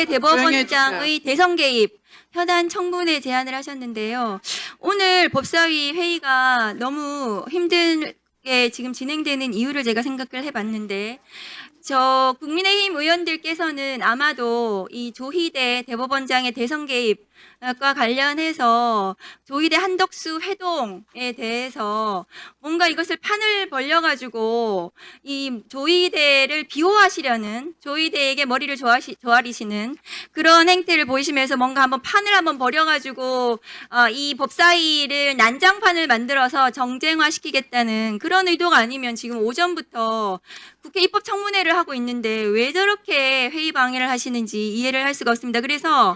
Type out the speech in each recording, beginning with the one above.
대법원장의 대선 개입 현안 청문회 제안을 하셨는데요. 오늘 법사위 회의가 너무 힘들게 지금 진행되는 이유를 제가 생각을 해봤는데, 저 국민의힘 의원들께서는 아마도 이 조희대 대법원장의 대선 개입과 관련해서 조희대 한덕수 회동에 대해서 뭔가 이것을 판을 벌려가지고 이 조희대를 비호하시려는, 조희대에게 머리를 조아리시는 그런 행태를 보이시면서 뭔가 한번 판을 한번 벌여가지고 이 법사위를 난장판을 만들어서 정쟁화시키겠다는 그런 의도가 아니면 지금 오전부터 국회 입법청문회를 하고 있는데 왜 저렇게 회의 방해를 하시는지 이해를 할 수가 없습니다. 그래서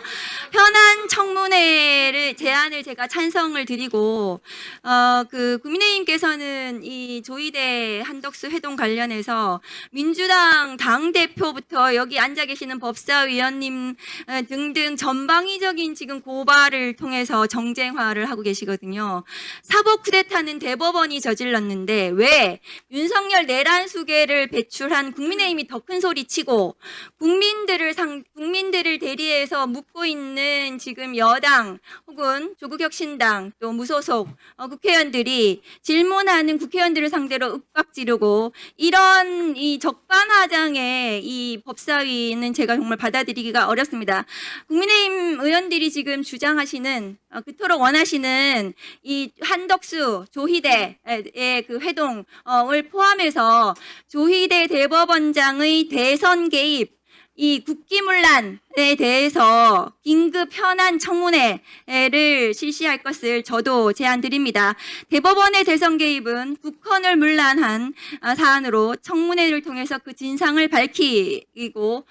현안 청문회를 제안을 제가 찬성을 드리고, 국민의힘께서는 이 조희대 한덕수 회동 관련해서 민주당 당대표부터 여기 앉아 계시는 법사위원님 등등 전방위적인 지금 고발을 통해서 정쟁화를 하고 계시거든요. 사법 쿠데타는 대법원이 저질렀는데 왜 윤석열 내란 수계를 배출한 국민의힘이 더 큰 소리 치고 국민들을 대리해서 묻고 있는 지금 여당 혹은 조국혁신당 또 무소속 국회의원들이 질문하는 국회의원들을 상대로 윽박지르고 이런 이 적반하장의 이 법사위는 제가 정말 받아들이기가 어렵습니다. 국민의힘 의원들이 지금 주장하시는 그토록 원하시는 이 한덕수 조희대의 그 회동을 포함해서 조희대 대법원장의 대선 개입, 이 국기문란에 대해서 긴급 현안 청문회를 실시할 것을 저도 제안드립니다. 대법원의 대선 개입은 국헌을 문란한 사안으로 청문회를 통해서 그 진상을 밝히고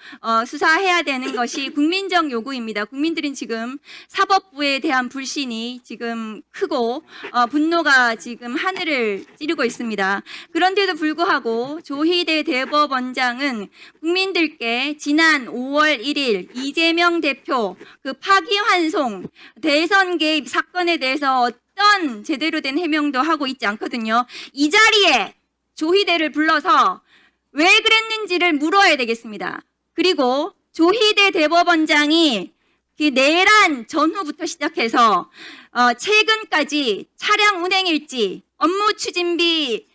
수사해야 되는 것이 국민적 요구입니다. 국민들은 지금 사법부에 대한 불신이 지금 크고 분노가 지금 하늘을 찌르고 있습니다. 그런데도 불구하고 조희대 대법원장은 국민들께 지난 5월 1일 이재명 대표 그 파기환송 대선 개입 사건에 대해서 어떤 제대로 된 해명도 하고 있지 않거든요. 이 자리에 조희대를 불러서 왜 그랬는지를 물어야 되겠습니다. 그리고 조희대 대법원장이 그 내란 전후부터 시작해서 최근까지 차량 운행일지, 업무 추진비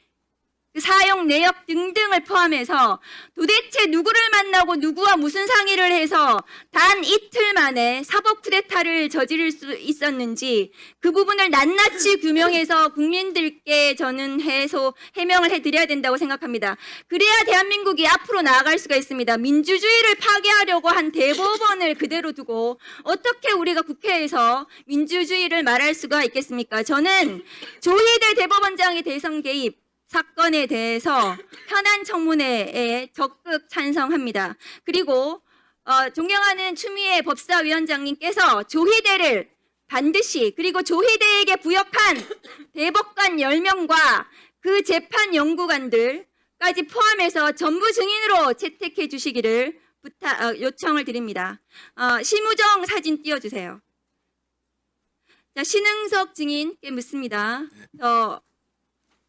사용 내역 등등을 포함해서 도대체 누구를 만나고 누구와 무슨 상의를 해서 단 이틀 만에 사법 쿠데타를 저지를 수 있었는지 그 부분을 낱낱이 규명해서 국민들께 저는 해명을 해드려야 된다고 생각합니다. 그래야 대한민국이 앞으로 나아갈 수가 있습니다. 민주주의를 파괴하려고 한 대법원을 그대로 두고 어떻게 우리가 국회에서 민주주의를 말할 수가 있겠습니까? 저는 조희대 대법원장의 대선 개입 사건에 대해서 현안 청문회에 적극 찬성합니다. 그리고 존경하는 추미애 법사위원장님께서 조희대를 반드시, 그리고 조희대에게 부역한 대법관 10명과 그 재판 연구관들까지 포함해서 전부 증인으로 채택해 주시기를 요청을 드립니다. 심우정 사진 띄워주세요. 자, 신흥석 증인께 묻습니다.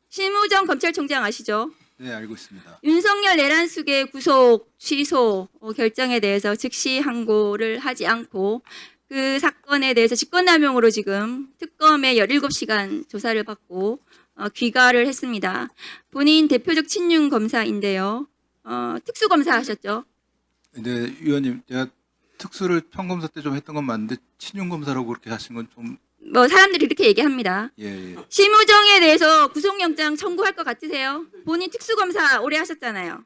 심우정 검찰총장 아시죠? 네, 알고 있습니다. 윤석열 내란 수계 구속 취소 결정에 대해서 즉시 항고를 하지 않고 그 사건에 대해서 직권남용으로 지금 특검에 17시간 조사를 받고 귀가를 했습니다. 본인 대표적 친윤 검사인데요. 특수검사 하셨죠? 네, 위원님, 제가 특수를 평검사 때 좀 했던 건 맞는데 친윤 검사라고 그렇게 하신 건 좀 사람들이 이렇게 얘기합니다. 예. 심우정에 대해서 구속영장 청구할 것 같으세요? 본인 특수검사 오래 하셨잖아요.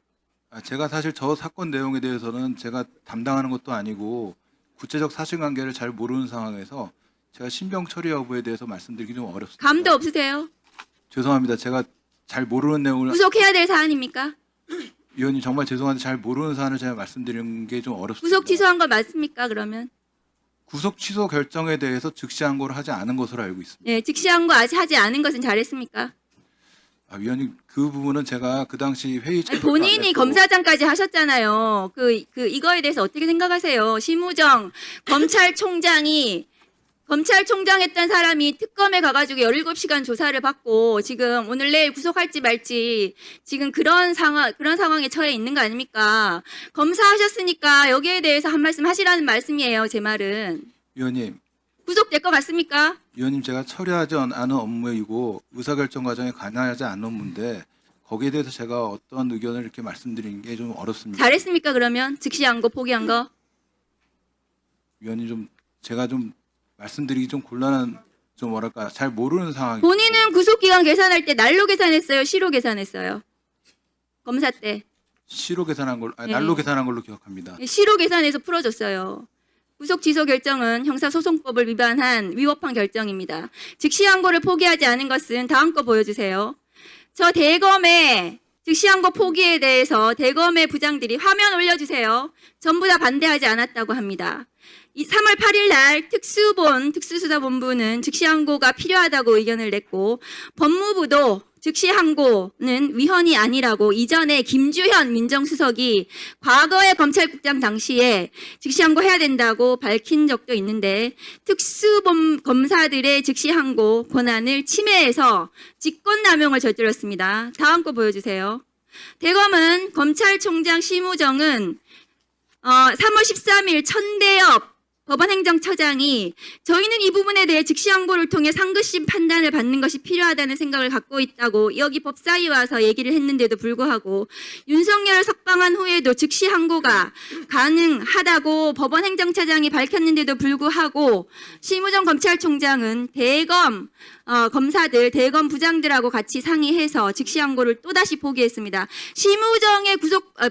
제가 사실 저 사건 내용에 대해서는 제가 담당하는 것도 아니고 구체적 사실관계를 잘 모르는 상황에서 제가 신병 처리 여부에 대해서 말씀드리기 좀 어렵습니다. 감도 없으세요? 죄송합니다. 제가 잘 모르는 내용을 구속해야 될 사안입니까? 위원님 정말 죄송한데 잘 모르는 사안을 제가 말씀드리는 게 좀 어렵습니다. 구속 취소한 거 맞습니까? 그러면? 구속 취소 결정에 대해서 즉시 항고를 하지 않은 것으로 알고 있습니다. 네, 즉시 항고 아직 하지 않은 것은 잘했습니까? 위원님 그 부분은 제가 그 당시 회의 참석도 안 본인이 했고 검사장까지 하셨잖아요. 이거에 대해서 어떻게 생각하세요? 심우정 검찰총장이 검찰총장 했던 사람이 특검에 가가지고 17시간 조사를 받고 지금 오늘 내일 구속할지 말지 지금 그런 상황에 처해 있는 거 아닙니까? 검사하셨으니까 여기에 대해서 한 말씀 하시라는 말씀이에요, 제 말은. 위원님, 구속될 것 같습니까? 위원님 제가 처리하지 않은 업무이고 의사결정 과정에 관여하지 않은 업무인데 거기에 대해서 제가 어떤 의견을 이렇게 말씀드리는 게 좀 어렵습니다. 잘했습니까, 그러면? 즉시한 거, 포기한 거? 위원님 좀 제가 좀 말씀드리기 좀 곤란한 좀 뭐랄까 잘 모르는 상황이. 본인은 구속기간 계산할 때 날로 계산했어요, 시로 계산했어요? 검사 때. 시로 계산한 걸, 네. 날로 계산한 걸로 기억합니다. 시로 계산해서 풀어줬어요. 구속 취소 결정은 형사소송법을 위법한 결정입니다. 즉시항고를 포기하지 않은 것은 다음 거 보여주세요. 저 대검의 즉시항고 포기에 대해서 대검의 부장들이 화면 올려주세요. 전부 다 반대하지 않았다고 합니다. 3월 8일 날 특수수사본부는 즉시항고가 필요하다고 의견을 냈고 법무부도 즉시항고는 위헌이 아니라고 이전에 김주현 민정수석이 과거의 검찰국장 당시에 즉시항고 해야 된다고 밝힌 적도 있는데 특수검사들의 즉시항고 권한을 침해해서 직권남용을 저질렀습니다. 다음 거 보여주세요. 대검은 검찰총장 심우정은 3월 13일 천대엽 법원행정처장이 저희는 이 부분에 대해 즉시항고를 통해 상급심 판단을 받는 것이 필요하다는 생각을 갖고 있다고 여기 법사위 와서 얘기를 했는데도 불구하고 윤석열 석방한 후에도 즉시항고가 가능하다고 법원행정처장이 밝혔는데도 불구하고 심우정 검찰총장은 대검 검사들, 대검 부장들하고 같이 상의해서 즉시항고를 또다시 포기했습니다. 심우정의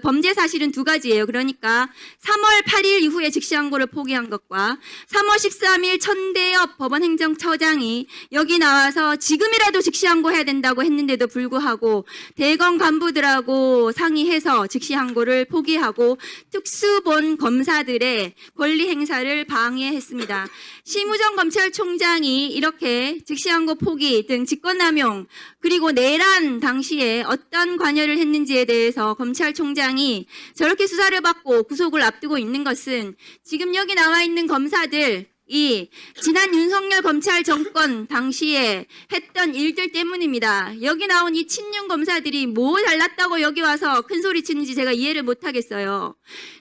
범죄 사실은 두 가지예요. 그러니까 3월 8일 이후에 즉시항고를 포기한 것과 3월 13일 천대엽 법원행정처장이 여기 나와서 지금이라도 즉시항고 해야 된다고 했는데도 불구하고 대검 간부들하고 상의해서 즉시항고를 포기하고 특수본 검사들의 권리 행사를 방해했습니다. 심우정 검찰총장이 이렇게 즉시항고 포기 등 직권남용 그리고 내란 당시에 어떤 관여를 했는지에 대해서 검찰총장이 저렇게 수사를 받고 구속을 앞두고 있는 것은 지금 여기 나와 있는 검사들 이 지난 윤석열 검찰 정권 당시에 했던 일들 때문입니다. 여기 나온 이 친윤 검사들이 뭐 잘났다고 여기 와서 큰 소리 치는지 제가 이해를 못 하겠어요.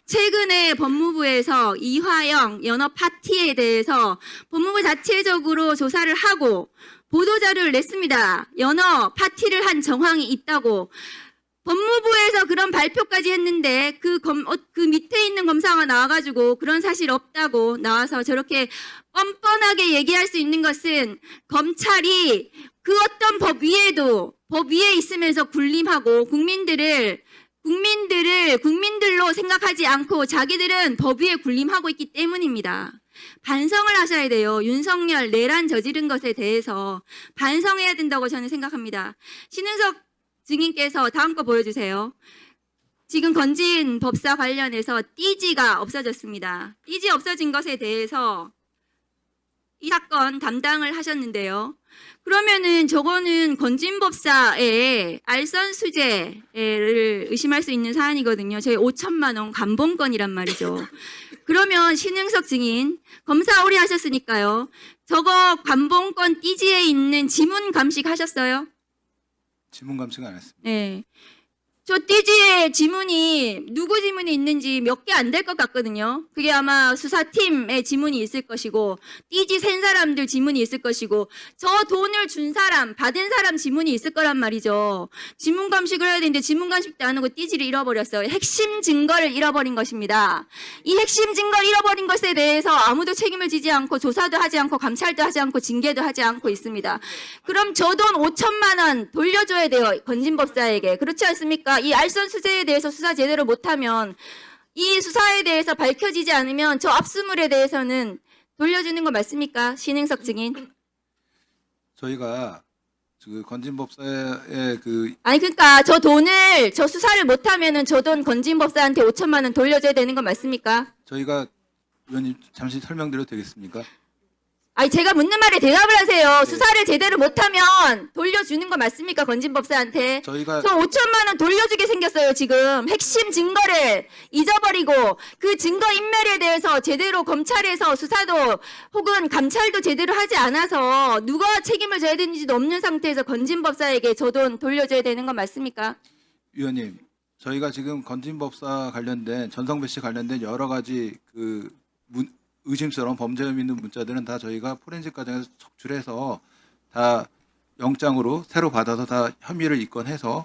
최근에 법무부에서 이화영 연어 파티에 대해서 법무부 자체적으로 조사를 하고 보도자료를 냈습니다. 연어 파티를 한 정황이 있다고. 법무부에서 그런 발표까지 했는데 그 밑에 있는 검사가 나와가지고 그런 사실 없다고 나와서 저렇게 뻔뻔하게 얘기할 수 있는 것은 검찰이 그 어떤 법 위에 있으면서 군림하고 국민들로 생각하지 않고 자기들은 법 위에 군림하고 있기 때문입니다. 반성을 하셔야 돼요. 윤석열 내란 저지른 것에 대해서 반성해야 된다고 저는 생각합니다. 신은석 증인께서 다음 거 보여주세요. 지금 건진 법사 관련해서 띠지가 없어졌습니다. 띠지 없어진 것에 대해서 이 사건 담당을 하셨는데요. 그러면은 저거는 건진 법사의 알선 수재를 의심할 수 있는 사안이거든요. 저희 5천만 원 감봉권이란 말이죠. 그러면 신흥석 증인 검사 오래 하셨으니까요. 저거 감봉권 띠지에 있는 지문 감식 하셨어요? 지문 감식 안 했습니다. 네. 저 띠지에 지문이 누구 지문이 있는지 몇 개 안 될 것 같거든요. 그게 아마 수사팀의 지문이 있을 것이고 띠지 센 사람들 지문이 있을 것이고 저 돈을 준 사람, 받은 사람 지문이 있을 거란 말이죠. 지문 감식을 해야 되는데 지문 감식도 안 하고 띠지를 잃어버렸어요. 핵심 증거를 잃어버린 것입니다. 이 핵심 증거를 잃어버린 것에 대해서 아무도 책임을 지지 않고 조사도 하지 않고 감찰도 하지 않고 징계도 하지 않고 있습니다. 그럼 저 돈 5천만 원 돌려줘야 돼요. 건진 법사에게. 그렇지 않습니까? 이 알선 수재에 대해서 수사 제대로 못하면 이 수사에 대해서 밝혀지지 않으면 저 압수물에 대해서는 돌려주는 거 맞습니까? 신흥석 증인. 저희가 그 건진 법사의 그 아니 그러니까 저 돈을 저 수사를 못하면은 저 돈 건진 법사한테 5천만 원 돌려줘야 되는 거 맞습니까? 저희가 의원님 잠시 설명드려도 되겠습니까? 아니 제가 묻는 말에 대답을 하세요. 네. 수사를 제대로 못하면 돌려주는 거 맞습니까? 건진법사한테. 저희가 저 5천만 원 돌려주게 생겼어요. 지금 핵심 증거를 잊어버리고 그 증거 인멸에 대해서 제대로 검찰에서 수사도 혹은 감찰도 제대로 하지 않아서 누가 책임을 져야 되는지도 없는 상태에서 건진법사에게 저 돈 돌려줘야 되는 건 맞습니까? 위원님, 저희가 지금 건진법사 관련된 전성배 씨 관련된 여러 가지 그 의심스러운 범죄 혐의 있는 문자들은 다 저희가 포렌식 과정에서 적출해서 다 영장으로 새로 받아서 다 혐의를 입건해서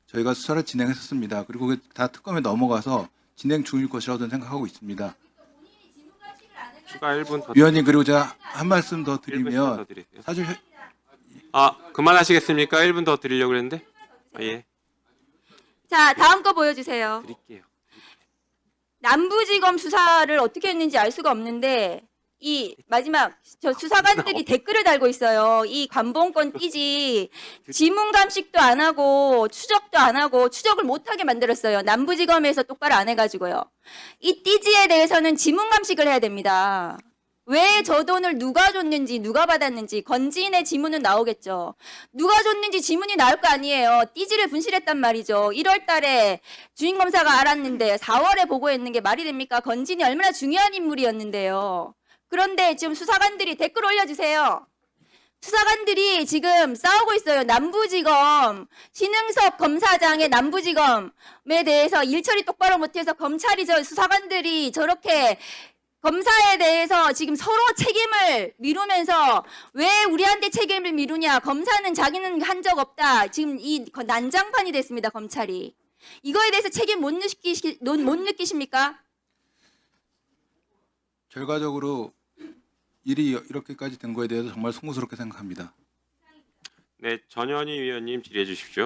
저희가 수사를 진행했었습니다. 그리고 그게 다 특검에 넘어가서 진행 중일 것이라고 저는 생각하고 있습니다. 추가 1분 더. 위원님, 그리고 제가 한 말씀 더 1분 더 드리면 드릴게요. 사실 그만하시겠습니까? 1분 더 드리려고 그랬는데. 예, 자, 다음 거 보여주세요. 드릴게요. 남부지검 수사를 어떻게 했는지 알 수가 없는데 이 마지막 저 수사관들이 댓글을 달고 있어요. 이 관봉권 띠지 지문 감식도 안 하고 추적도 안 하고 추적을 못하게 만들었어요. 남부지검에서 똑바로 안 해가지고요. 이 띠지에 대해서는 지문 감식을 해야 됩니다. 왜 저 돈을 누가 줬는지 누가 받았는지 건진의 지문은 나오겠죠. 누가 줬는지 지문이 나올 거 아니에요. 띠지를 분실했단 말이죠. 1월 달에 주임검사가 알았는데 4월에 보고했는 게 말이 됩니까? 건진이 얼마나 중요한 인물이었는데요. 그런데 지금 수사관들이 댓글 올려주세요. 수사관들이 지금 싸우고 있어요. 남부지검 신흥석 검사장의 남부지검에 대해서 일처리 똑바로 못해서 검찰이 수사관들이 저렇게 검사에 대해서 지금 서로 책임을 미루면서 왜 우리한테 책임을 미루냐. 검사는 자기는 한 적 없다. 지금 이 난장판이 됐습니다. 검찰이. 이거에 대해서 책임 못 느끼십니까? 결과적으로 일이 이렇게까지 된 거에 대해서 정말 송구스럽게 생각합니다. 네, 전현희 위원님 질의해 주십시오.